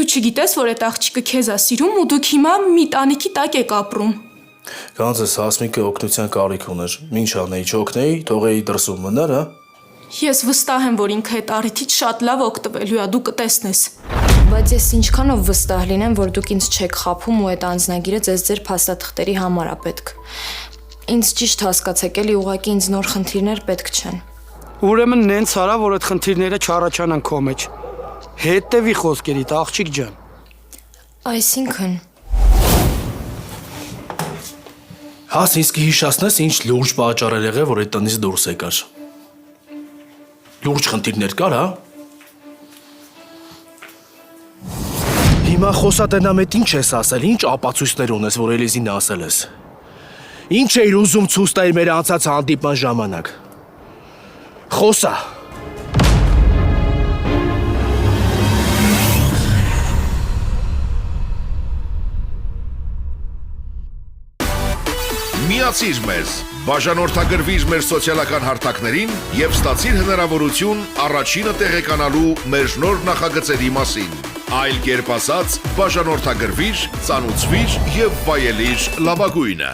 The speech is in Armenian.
Դու չգիտես, որ այդ աղջիկը քեզ է սիրում ու դուք հիմա մի տանիքի տակ եք ապրում։ Կանցես Հասմիկը օգնության կարիք ուներ։ Ինչ անեի, չօգնեի, թողեի դրսում մնար, հա։ Ես վստահ եմ, որ ինքը այդ առիթից շատ լավ օգտվելու է, դու կտեսնես։ Բայց ես ինչքանով վստահ լինեմ, որ դուք ինձ չեք խաբում ու այդ անձնագիրը ձեզ ձեր փաստաթղթերի համար է պետք։ Ինձ ճիշտ հասկացեք, էլի ուղղակի ինձ նոր խնդիրներ պետք չեն։ Ուրեմն նենց արա, որ այդ խնդիրները չառաջանան քո մեջ։ Հետևի խոսքերիդ, աղջիկ ջան։ Այսինքն Հաս իսկ հիշացնես ինչ լուրջ պատճառ եղել, որ այդ տնից դուրս եկար։ Լուրջ խնդիրներ կար, հա։ Հիմա խոսատենամ էդ ինչ ես ասել, ինչ ապացույցներ ունես, որ Էլիզին ասել ես։ Ինչ էիր ուզում ցույց տալ մեր անցած հանդիպման ժամանակ։ Խոսա։ Միացիր մեզ, բաժանորդագրվիր մեր սոցիալական հարթակներին և ստացիր հնարավորություն առաջինը տեղեկանալու մեր նոր նախագծերի մասին։ Այլ կերպ ասած, բաժանորդագրվիր, ծանուցվիր և վայելիր լավագույնը։